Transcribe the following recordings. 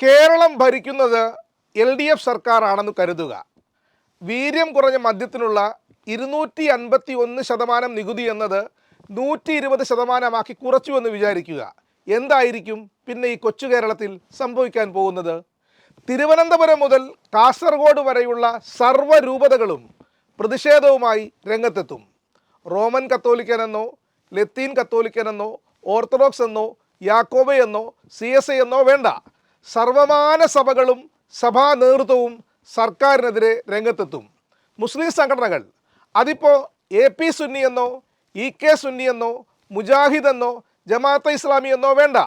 കേരളം ഭരിക്കുന്നത് LDF സർക്കാരാണെന്ന് കരുതുക. വീര്യം കുറഞ്ഞ മദ്യത്തിനുള്ള 251% നികുതി എന്നത് 120% കുറച്ചുവെന്ന് വിചാരിക്കുക. എന്തായിരിക്കും പിന്നെ ഈ കൊച്ചു കേരളത്തിൽ സംഭവിക്കാൻ പോകുന്നത്? തിരുവനന്തപുരം മുതൽ കാസർഗോഡ് വരെയുള്ള സർവ്വരൂപതകളും പ്രതിഷേധവുമായി രംഗത്തെത്തും. റോമൻ കത്തോലിക്കനെന്നോ ലത്തീൻ കത്തോലിക്കനെന്നോ ഓർത്തഡോക്സ് എന്നോ യാക്കോബ എന്നോ CSI എന്നോ വേണ്ട, സർവമാന സഭകളും സഭാ നേതൃത്വവും സർക്കാരിനെതിരെ രംഗത്തെത്തും. മുസ്ലിം സംഘടനകൾ, അതിപ്പോൾ AP സുന്നി എന്നോ EK സുന്നി എന്നോ മുജാഹിദ് എന്നോ ജമാഅത്തെ ഇസ്ലാമി എന്നോ വേണ്ട,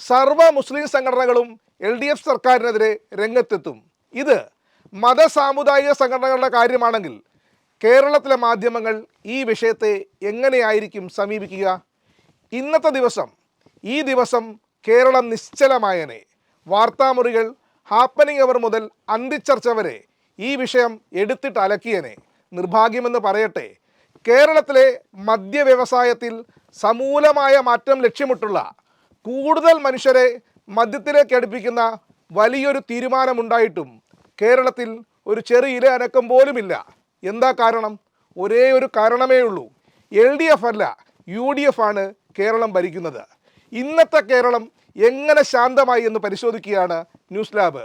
സർവ മുസ്ലിം സംഘടനകളും LDF സർക്കാരിനെതിരെ രംഗത്തെത്തും. ഇത് മതസാമുദായിക സംഘടനകളുടെ കാര്യമാണെങ്കിൽ കേരളത്തിലെ മാധ്യമങ്ങൾ ഈ വിഷയത്തെ എങ്ങനെയായിരിക്കും സമീപിക്കുക? ഇന്നത്തെ ദിവസം, ഈ ദിവസം കേരളം നിശ്ചലമായനെ. വാർത്താമുറികൾ ഹാപ്പനിങ് അവർ മുതൽ അന്തിച്ചർച്ച വരെ ഈ വിഷയം എടുത്തിട്ട് അലക്കിയനെ. നിർഭാഗ്യമെന്ന് പറയട്ടെ, കേരളത്തിലെ മദ്യവ്യവസായത്തിൽ സമൂലമായ മാറ്റം ലക്ഷ്യമിട്ടുള്ള കൂടുതൽ മനുഷ്യരെ മദ്യത്തിലേക്ക് അടുപ്പിക്കുന്ന വലിയൊരു തീരുമാനമുണ്ടായിട്ടും കേരളത്തിൽ ഒരു ചെറിയ ഇല അനക്കം പോലുമില്ല. എന്താ കാരണം? ഒരേ ഒരു കാരണമേ ഉള്ളൂ. LDF അല്ല, UDF ആണ് കേരളം ഭരിക്കുന്നത്. ഇന്നത്തെ കേരളം എങ്ങനെ ശാന്തമായി എന്ന് പരിശോധിക്കുകയാണ് ന്യൂസ് ലാബ്.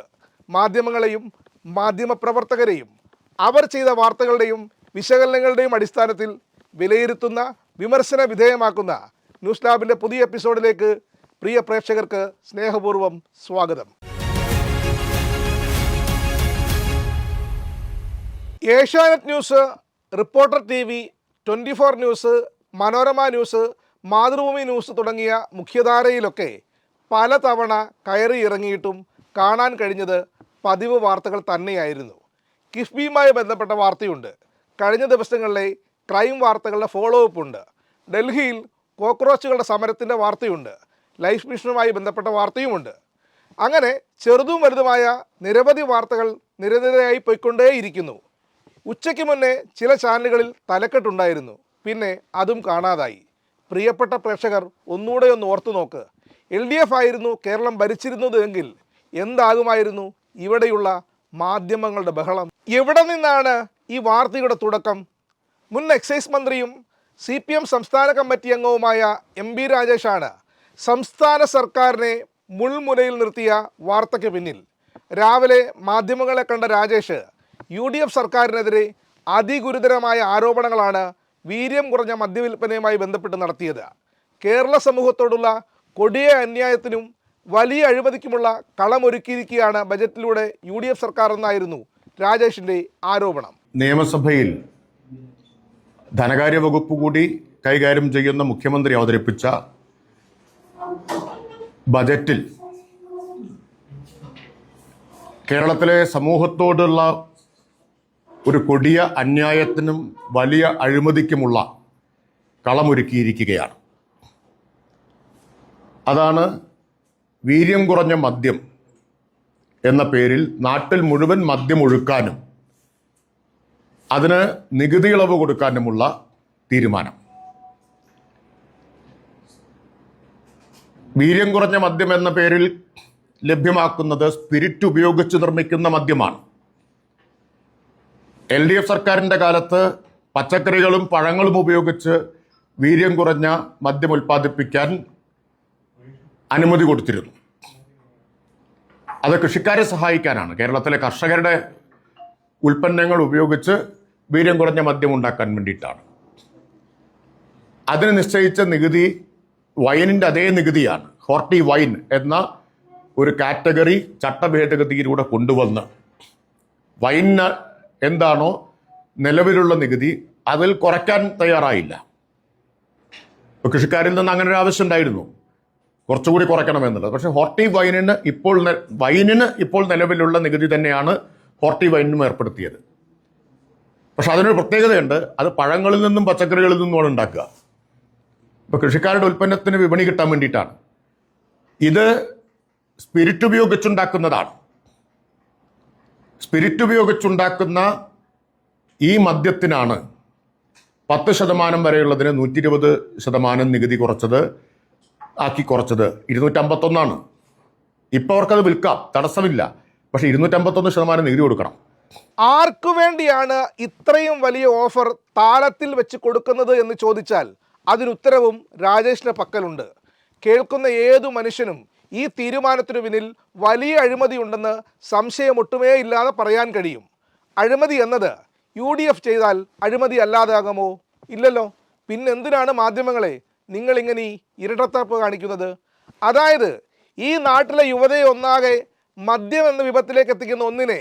മാധ്യമങ്ങളെയും മാധ്യമപ്രവർത്തകരെയും അവർ ചെയ്ത വാർത്തകളുടെയും വിശകലനങ്ങളുടെയും അടിസ്ഥാനത്തിൽ വിലയിരുത്തുന്ന, വിമർശന വിധേയമാക്കുന്ന ന്യൂസ് ലാബിൻ്റെ പുതിയ എപ്പിസോഡിലേക്ക് പ്രിയ പ്രേക്ഷകർക്ക് സ്നേഹപൂർവ്വം സ്വാഗതം. Asianet news, reporter TV, 24 news, Manorama news, Mathrubhumi news തുടങ്ങിയ മുഖ്യധാരയിലൊക്കെ പലതവണ കയറി ഇറങ്ങിയിട്ടും കാണാൻ കഴിഞ്ഞത് പതിവ് വാർത്തകൾ തന്നെയായിരുന്നു. കിഫ്ബിയുമായി ബന്ധപ്പെട്ട വാർത്തയുണ്ട്. കഴിഞ്ഞ ദിവസങ്ങളിലെ ക്രൈം വാർത്തകളുടെ ഫോളോ അപ്പ് ഉണ്ട്. ഡൽഹിയിൽ കോക്രോച്ചുകളുടെ സമരത്തിൻ്റെ വാർത്തയുണ്ട്. ലൈഫ് മിഷനുമായി ബന്ധപ്പെട്ട വാർത്തയുമുണ്ട്. അങ്ങനെ ചെറുതും വലുതുമായ നിരവധി വാർത്തകൾ നിരനിരയായി പോയിക്കൊണ്ടേയിരിക്കുന്നു. ഉച്ചയ്ക്ക് മുന്നേ ചില ചാനലുകളിൽ തലക്കെട്ടുണ്ടായിരുന്നു, പിന്നെ അതും കാണാതായി. പ്രിയപ്പെട്ട പ്രേക്ഷകർ, ഒന്നുകൂടെ ഒന്ന് ഓർത്തു നോക്ക്. LDF ആയിരുന്നു കേരളം ഭരിച്ചിരുന്നത് എങ്കിൽ എന്താകുമായിരുന്നു ഇവിടെയുള്ള മാധ്യമങ്ങളുടെ ബഹളം? എവിടെ നിന്നാണ് ഈ വാർത്തയുടെ തുടക്കം? മുൻ എക്സൈസ് മന്ത്രിയും CPM സംസ്ഥാന കമ്മിറ്റി അംഗവുമായ MB രാജേഷാണ് സംസ്ഥാന സർക്കാരിനെ മുൾമുനയിൽ നിർത്തിയ വാർത്തയ്ക്ക് പിന്നിൽ. രാവിലെ മാധ്യമങ്ങളെ കണ്ട രാജേഷ് UDF സർക്കാരിനെതിരെ അതിഗുരുതരമായ ആരോപണങ്ങളാണ് വീര്യം കുറഞ്ഞ മദ്യവിൽപ്പനയുമായി ബന്ധപ്പെട്ട് നടത്തിയത്. കേരള സമൂഹത്തോടുള്ള കൊടിയ അന്യായത്തിനും വലിയ അഴിമതിക്കുമുള്ള കളമൊരുക്കിയിരിക്കുകയാണ് ബജറ്റിലൂടെ UDF സർക്കാർ എന്നായിരുന്നു രാജേഷിൻ്റെ ആരോപണം. നിയമസഭയിൽ ധനകാര്യ വകുപ്പ് കൂടി കൈകാര്യം ചെയ്യുന്ന മുഖ്യമന്ത്രി അവതരിപ്പിച്ച ബജറ്റിൽ കേരളത്തിലെ സമൂഹത്തോടുള്ള ഒരു കൊടിയ അന്യായത്തിനും വലിയ അഴിമതിക്കുമുള്ള കളമൊരുക്കിയിരിക്കുകയാണ്. അതാണ് വീര്യം കുറഞ്ഞ മദ്യം എന്ന പേരിൽ നാട്ടിൽ മുഴുവൻ മദ്യം ഒഴുക്കാനും അതിന് നികുതി ഇളവ് കൊടുക്കാനുമുള്ള തീരുമാനം. വീര്യം കുറഞ്ഞ മദ്യം എന്ന പേരിൽ ലഭ്യമാക്കുന്നത് സ്പിരിറ്റ് ഉപയോഗിച്ച് നിർമ്മിക്കുന്ന മദ്യമാണ്. LDF സർക്കാരിൻ്റെ കാലത്ത് പച്ചക്കറികളും പഴങ്ങളും ഉപയോഗിച്ച് വീര്യം കുറഞ്ഞ മദ്യം ഉൽപ്പാദിപ്പിക്കാൻ അനുമതി കൊടുത്തിരുന്നു. അത് കൃഷിക്കാരെ സഹായിക്കാനാണ്. കേരളത്തിലെ കർഷകരുടെ ഉൽപ്പന്നങ്ങൾ ഉപയോഗിച്ച് വീര്യം കുറഞ്ഞ മദ്യം ഉണ്ടാക്കാൻ വേണ്ടിയിട്ടാണ്. അതിന് നിശ്ചയിച്ച നികുതി വൈനിൻ്റെ അതേ നികുതിയാണ്. ഹോർട്ടി വൈൻ എന്ന ഒരു കാറ്റഗറി ചട്ടഭേദഗതിയിലൂടെ കൊണ്ടുവന്ന് വൈനിന് എന്താണോ നിലവിലുള്ള നികുതി അതിൽ കുറയ്ക്കാൻ തയ്യാറായില്ല. ഇപ്പോൾ കൃഷിക്കാരിൽ നിന്ന് അങ്ങനെ ഒരു ആവശ്യം ഉണ്ടായിരുന്നു, കുറച്ചുകൂടി കുറയ്ക്കണമെന്നുള്ളത്. പക്ഷേ ഹോർട്ടി വൈനിന് ഇപ്പോൾ നിലവിലുള്ള നികുതി തന്നെയാണ് ഹോർട്ടി വൈനിനും ഏർപ്പെടുത്തിയത്. പക്ഷെ അതിനൊരു പ്രത്യേകതയുണ്ട്, അത് പഴങ്ങളിൽ നിന്നും പച്ചക്കറികളിൽ നിന്നുമാണ് ഉണ്ടാക്കുക. ഇപ്പോൾ കൃഷിക്കാരുടെ ഉൽപ്പന്നത്തിന് വിപണി കിട്ടാൻ വേണ്ടിയിട്ടാണ്. ഇത് സ്പിരിറ്റ് ഉപയോഗിച്ചുണ്ടാക്കുന്നതാണ്. സ്പിരിറ്റ് ഉപയോഗിച്ചുണ്ടാക്കുന്ന ഈ മദ്യത്തിനാണ് 10% വരെയുള്ളതിന് 120% നികുതി കുറച്ചത് 251 ഇപ്പോൾ അവർക്കത് വിൽക്കാം, തടസ്സമില്ല. പക്ഷേ 251% നികുതി കൊടുക്കണം. ആർക്കു വേണ്ടിയാണ് ഇത്രയും വലിയ ഓഫർ താളത്തിൽ വെച്ച് കൊടുക്കുന്നത് എന്ന് ചോദിച്ചാൽ അതിനുത്തരവും രാജേഷിൻ്റെ പക്കലുണ്ട്. കേൾക്കുന്ന ഏതു മനുഷ്യനും ഈ തീരുമാനത്തിനു പിന്നിൽ വലിയ അഴിമതിയുണ്ടെന്ന് സംശയമൊട്ടുമേ ഇല്ലാതെ പറയാൻ കഴിയും. അഴിമതി എന്നത് UDF ചെയ്താൽ അഴിമതി അല്ലാതാകുമോ? ഇല്ലല്ലോ. പിന്നെന്തിനാണ് മാധ്യമങ്ങളെ നിങ്ങളിങ്ങനെ ഇരട്ടത്താപ്പ് കാണിക്കുന്നത്? അതായത് ഈ നാട്ടിലെ യുവതയെ ഒന്നാകെ മദ്യം എന്ന വിപത്തിലേക്ക് എത്തിക്കുന്ന ഒന്നിനെ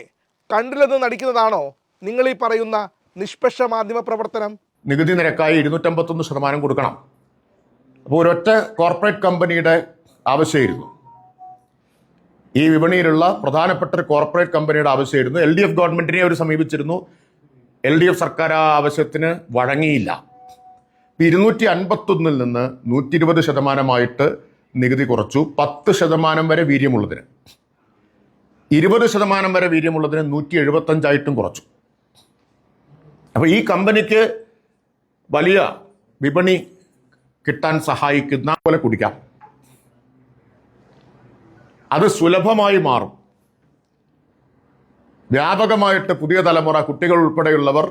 കണ്ടില്ലെന്ന് നടിക്കുന്നതാണോ നിങ്ങൾ ഈ പറയുന്ന നിഷ്പക്ഷ മാധ്യമ പ്രവർത്തനം? നികുതി നിരക്കായി 251% കൊടുക്കണം. അപ്പോൾ ഒരൊറ്റ കോർപ്പറേറ്റ് കമ്പനിയുടെ ആവശ്യമായിരുന്നു, ഈ വിപണിയിലുള്ള പ്രധാനപ്പെട്ട ഒരു കോർപ്പറേറ്റ് കമ്പനിയുടെ ആവശ്യമായിരുന്നു. LDF ഗവൺമെന്റിനെ അവർ സമീപിച്ചിരുന്നു. LDF സർക്കാർ ആ ആവശ്യത്തിന് വഴങ്ങിയില്ല. 251 നിന്ന് 120% നികുതി കുറച്ചു. 10% വരെ വീര്യമുള്ളതിന്, 20% വരെ വീര്യമുള്ളതിന് 175 കുറച്ചു. അപ്പോൾ ഈ കമ്പനിക്ക് വലിയ വിപണി കിട്ടാൻ സഹായിക്കുന്ന പോലെ കുടിക്കാം. അത് സുലഭമായി മാറും. വ്യാപകമായിട്ട് പുതിയ തലമുറ, കുട്ടികൾ ഉൾപ്പെടെയുള്ളവർ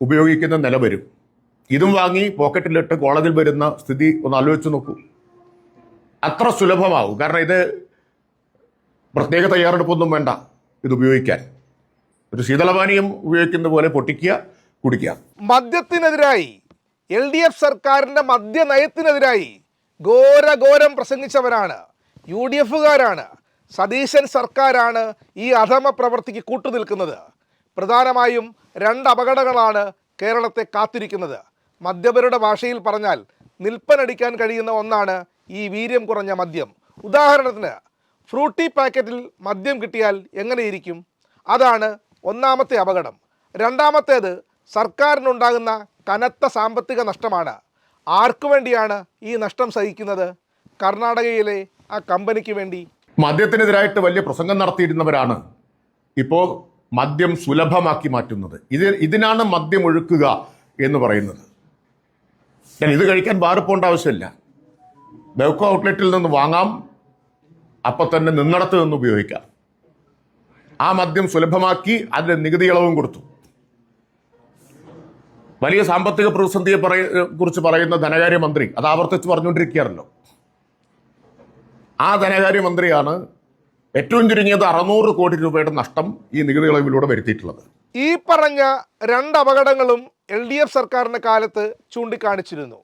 ഉപയോഗിക്കുന്ന നില വരും. ഇതും വാങ്ങി പോക്കറ്റിലിട്ട് കോളേജിൽ വരുന്ന സ്ഥിതി ഒന്ന് ആലോചിച്ച് നോക്കൂ. അത്ര സുലഭമാവും. കാരണം ഇത് പ്രത്യേക തയ്യാറെടുപ്പൊന്നും വേണ്ട ഇത് ഉപയോഗിക്കാൻ. ഒരു ശീതളപാനീയം ഉപയോഗിക്കുന്ന പോലെ പൊട്ടിക്കുക, കുടിക്കുക. മദ്യത്തിനെതിരായി LDF സർക്കാരിൻ്റെ മദ്യനയത്തിനെതിരായി ഘോരം പ്രസംഗിച്ചവരാണ് UDFകാരാണ്. സതീശൻ സർക്കാരാണ് ഈ അധമ പ്രവൃത്തിക്ക് കൂട്ടുനിൽക്കുന്നത്. പ്രധാനമായും 2 അപകടങ്ങളാണ് കേരളത്തെ കാത്തിരിക്കുന്നത്. മദ്യപരുടെ ഭാഷയിൽ പറഞ്ഞാൽ നിൽപ്പനടിക്കാൻ കഴിയുന്ന ഒന്നാണ് ഈ വീര്യം കുറഞ്ഞ മദ്യം. ഉദാഹരണത്തിന് ഫ്രൂട്ടി പാക്കറ്റിൽ മദ്യം കിട്ടിയാൽ എങ്ങനെയിരിക്കും? അതാണ് ഒന്നാമത്തെ അപകടം. രണ്ടാമത്തേത് സർക്കാരിനുണ്ടാകുന്ന കനത്ത സാമ്പത്തിക നഷ്ടമാണ്. ആർക്കു വേണ്ടിയാണ് ഈ നഷ്ടം സഹിക്കുന്നത്? കർണാടകയിലെ ആ കമ്പനിക്ക് വേണ്ടി. മദ്യത്തിനെതിരായിട്ട് വലിയ പ്രസംഗം നടത്തിയിരുന്നവരാണ് ഇപ്പോൾ മദ്യം സുലഭമാക്കി മാറ്റുന്നത്. ഇതിനാണ് മദ്യം ഒഴുക്കുക എന്ന് പറയുന്നത്. ഇത് കഴിക്കാൻ ബാറിൽ പോകേണ്ട ആവശ്യമില്ല. ബെവ്കോ ഔട്ട്ലെറ്റിൽ നിന്ന് വാങ്ങാം, അപ്പം തന്നെ നിന്നിടത്ത് നിന്ന് ഉപയോഗിക്കാം. ആ മദ്യം സുലഭമാക്കി അതിന് നികുതി ഇളവും കൊടുത്തു. വലിയ സാമ്പത്തിക പ്രതിസന്ധിയെ കുറിച്ച് പറയുന്ന ധനകാര്യമന്ത്രി അത് ആവർത്തിച്ച് പറഞ്ഞുകൊണ്ടിരിക്കുകയാണല്ലോ. ആ ധനകാര്യമന്ത്രിയാണ് ഏറ്റവും ചുരുങ്ങിയത് 600 കോടി രൂപയുടെ നഷ്ടം ഈ നികുതി ഇളവിലൂടെ വരുത്തിയിട്ടുള്ളത്. ഈ പറഞ്ഞ 2 അപകടങ്ങളും LDF സർക്കാരിൻ്റെ കാലത്ത് ചൂണ്ടിക്കാണിച്ചിരുന്നു.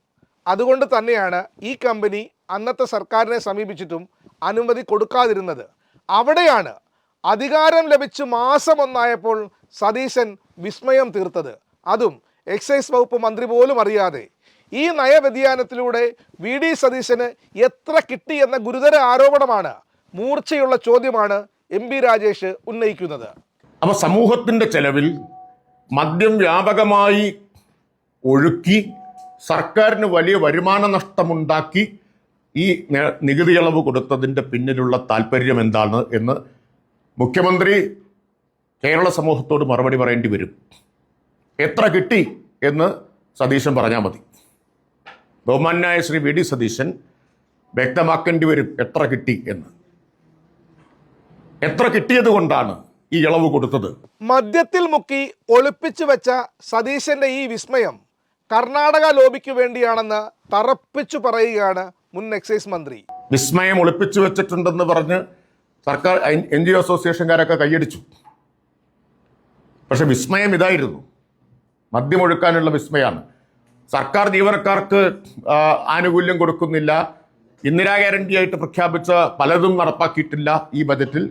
അതുകൊണ്ട് തന്നെയാണ് ഈ കമ്പനി അന്നത്തെ സർക്കാരിനെ സമീപിച്ചിട്ടും അനുമതി കൊടുക്കാതിരുന്നത്. അവിടെയാണ് അധികാരം ലഭിച്ച് മാസം 1 സതീശൻ വിസ്മയം തീർത്തത്. അതും എക്സൈസ് വകുപ്പ് മന്ത്രി പോലും അറിയാതെ. ഈ നയവ്യതിയാനത്തിലൂടെ VD സതീശന് എത്ര കിട്ടി എന്ന ഗുരുതര ആരോപണമാണ്, മൂർച്ചയുള്ള ചോദ്യമാണ് MP രാജേഷ് ഉന്നയിക്കുന്നത്. അപ്പോൾ സമൂഹത്തിൻ്റെ ചെലവിൽ മദ്യം വ്യാപകമായി ഒഴുക്കി സർക്കാരിന് വലിയ വരുമാന നഷ്ടമുണ്ടാക്കി ഈ നികുതി ഇളവ് കൊടുത്തതിൻ്റെ പിന്നിലുള്ള താല്പര്യം എന്താണ് എന്ന് മുഖ്യമന്ത്രി കേരള സമൂഹത്തോട് മറുപടി പറയേണ്ടി വരും. എത്ര കിട്ടി എന്ന് സതീശൻ പറഞ്ഞാൽ മതി. ബഹുമാന്യനായ ശ്രീ VD സതീശൻ വ്യക്തമാക്കേണ്ടി വരും എത്ര കിട്ടി എന്ന്. എത്ര കിട്ടിയത് കൊണ്ടാണ് ഈ ഇളവ് കൊടുത്തത്? മദ്യത്തിൽ മുക്കി ഒളിപ്പിച്ചു വെച്ച സതീശന്റെ ഈ വിസ്മയം കർണാടക ലോബിക്ക് വേണ്ടിയാണെന്ന് തറപ്പിച്ചു പറയുകയാണ് മുൻ എക്സൈസ് മന്ത്രി. വിസ്മയം ഒളിപ്പിച്ചു വെച്ചിട്ടുണ്ടെന്ന് പറഞ്ഞ് സർക്കാർ NGO അസോസിയേഷൻകാരൊക്കെ കൈയടിച്ചു. പക്ഷെ വിസ്മയം ഇതായിരുന്നു, മദ്യമൊഴുക്കാനുള്ള വിസ്മയാണ്. സർക്കാർ ജീവനക്കാർക്ക് ആനുകൂല്യം കൊടുക്കുന്നില്ല, ഇന്ദിരാ ഗ്യാരണ്ടി ആയിട്ട് പ്രഖ്യാപിച്ച പലതും നടപ്പാക്കിയിട്ടില്ല ഈ ബജറ്റിൽ.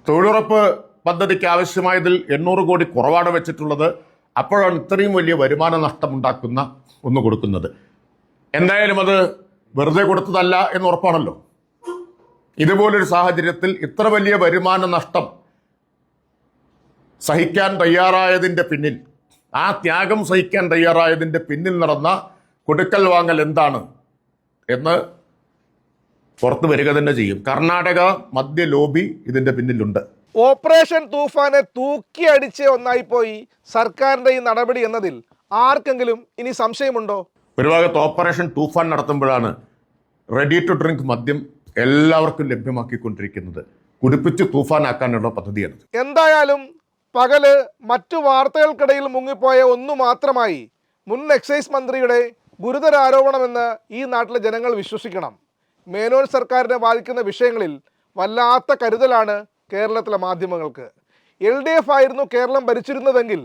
തൊഴിലുറപ്പ് പദ്ധതിക്ക് ആവശ്യമായതിൽ 800 കോടി കുറവാണ് വെച്ചിട്ടുള്ളത്. അപ്പോഴാണ് ഇത്രയും വലിയ വരുമാന നഷ്ടമുണ്ടാക്കുന്ന ഒന്ന് കൊടുക്കുന്നത്. എന്തായാലും അത് വെറുതെ കൊടുത്തതല്ല എന്ന് ഉറപ്പാണല്ലോ. ഇതുപോലൊരു സാഹചര്യത്തിൽ ഇത്ര വലിയ വരുമാന നഷ്ടം സഹിക്കാൻ തയ്യാറായതിൻ്റെ പിന്നിൽ, ആ ത്യാഗം സഹിക്കാൻ തയ്യാറായതിൻ്റെ പിന്നിൽ നടന്ന കൊടുക്കൽ വാങ്ങൽ എന്താണ് എന്ന് പുറത്തു വരിക തന്നെ ചെയ്യും. കർണാടക മദ്യ ലോബി ഇതിൻ്റെ പിന്നിലുണ്ട്. ഓപ്പറേഷൻ തൂഫാനെ തൂക്കി അടിച്ച ഒന്നായിപ്പോയി സർക്കാരിൻ്റെ ഈ നടപടി എന്നതിൽ ആർക്കെങ്കിലും ഇനി സംശയമുണ്ടോ? ഒരു ഭാഗത്ത് ഓപ്പറേഷൻ തൂഫാൻ നടത്തുമ്പോഴാണ് റെഡി ടു ഡ്രിങ്ക് മദ്യം എല്ലാവർക്കും ലഭ്യമാക്കിക്കൊണ്ടിരിക്കുന്നത്. കുടിപ്പിച്ച് തൂഫാനാക്കാനുള്ള പദ്ധതിയാണ്. എന്തായാലും പകല് മറ്റു വാർത്തകൾക്കിടയിൽ മുങ്ങിപ്പോയ ഒന്നു മാത്രമായി മുൻ എക്സൈസ് മന്ത്രിയുടെ ഗുരുതര ആരോപണമെന്ന് ഈ നാട്ടിലെ ജനങ്ങൾ വിശ്വസിക്കണം. മേനോൻ സർക്കാരിനെ ബാധിക്കുന്ന വിഷയങ്ങളിൽ വല്ലാത്ത കരുതലാണ് കേരളത്തിലെ മാധ്യമങ്ങൾക്ക്. LDF ആയിരുന്നു കേരളം ഭരിച്ചിരുന്നതെങ്കിൽ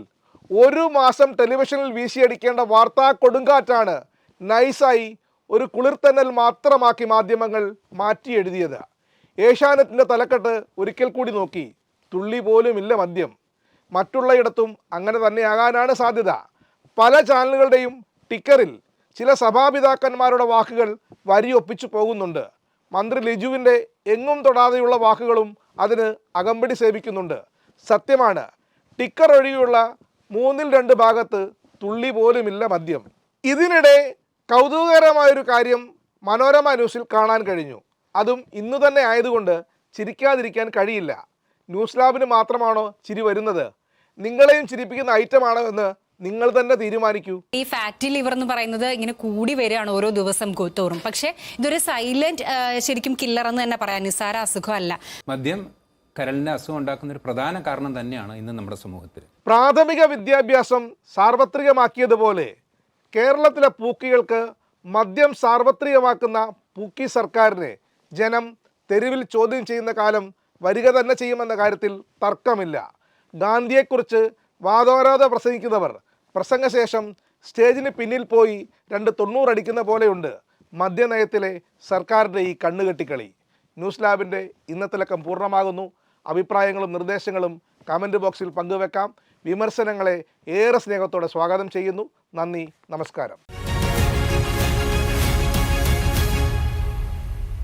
1 മാസം ടെലിവിഷനിൽ വീശിയടിക്കേണ്ട വാർത്താ കൊടുങ്കാറ്റാണ് നൈസായി ഒരു കുളിർത്തന്നൽ മാത്രമാക്കി മാധ്യമങ്ങൾ മാറ്റി എഴുതിയത്. ഏഷ്യാനെറ്റിൻ്റെ തലക്കെട്ട് ഒരിക്കൽ കൂടി നോക്കി, തുള്ളി പോലുമില്ല മദ്യം. മറ്റുള്ളയിടത്തും അങ്ങനെ തന്നെയാകാനാണ് സാധ്യത. പല ചാനലുകളുടെയും ടിക്കറിൽ ചില സഭാപിതാക്കന്മാരുടെ വാക്കുകൾ വരിയൊപ്പിച്ചു പോകുന്നുണ്ട്. മന്ത്രി ലിജുവിൻ്റെ എങ്ങും തൊടാതെയുള്ള വാക്കുകളും അതിന് അകമ്പടി സേവിക്കുന്നുണ്ട്. സത്യമാണ്, ടിക്കർ ഒഴികെയുള്ള 2/3 ഭാഗത്ത് തുള്ളി പോലുമില്ല മദ്യം. ഇതിനിടെ കൗതുകകരമായൊരു കാര്യം മനോരമ ന്യൂസിൽ കാണാൻ കഴിഞ്ഞു. അതും ഇന്നു തന്നെ ആയതുകൊണ്ട് ചിരിക്കാതിരിക്കാൻ കഴിയില്ല. ന്യൂസ് ലാബിന് മാത്രമാണോ ചിരി വരുന്നത്? നിങ്ങളെയും ചിരിപ്പിക്കുന്ന ഐറ്റമാണോ എന്ന് നിങ്ങൾ തന്നെ തീരുമാനിക്കൂ. ഈ ഫാറ്റി ലിവർ എന്ന് പറയുന്നത് ഇങ്ങനെ കൂടി വരികയാണ് ഓരോ ദിവസം തോറും. പക്ഷേ ഇതൊരു സൈലന്റ് ശരിക്കും കില്ലർ എന്ന് തന്നെ പറയാം, നിസ്സാര അസുഖമല്ല. മദ്യം കരളിന് അസുഖം ഉണ്ടാക്കുന്ന ഒരു പ്രധാന കാരണം തന്നെയാണ് ഇന്ന് നമ്മുടെ സമൂഹത്തിൽ. പ്രാഥമിക വിദ്യാഭ്യാസം സാർവത്രികമാക്കിയതുപോലെ കേരളത്തിലെ പൂക്കികൾക്ക് മദ്യം സാർവത്രികമാക്കുന്ന പൂക്കി സർക്കാരിനെ ജനം തെരുവിൽ ചോദ്യം ചെയ്യുന്ന കാലം വരിക തന്നെ ചെയ്യുമെന്ന കാര്യത്തിൽ തർക്കമില്ല. ഗാന്ധിയെക്കുറിച്ച് വാദോരാതെ പ്രസംഗിക്കുന്നവർ പ്രസംഗശേഷം സ്റ്റേജിന് പിന്നിൽ പോയി 2 90 അടിക്കുന്ന പോലെയുണ്ട് മദ്യനയത്തിലെ സർക്കാരിൻ്റെ ഈ കണ്ണുകെട്ടിക്കളി. ന്യൂസ് ലാബിൻ്റെ ഇന്നത്തെ ലക്കം പൂർണ്ണമാകുന്നു. അഭിപ്രായങ്ങളും നിർദ്ദേശങ്ങളും കമൻറ്റ് ബോക്സിൽ പങ്കുവെക്കാം. വിമർശനങ്ങളെ ഏറെ സ്നേഹത്തോടെ സ്വാഗതം ചെയ്യുന്നു. നന്ദി, നമസ്കാരം.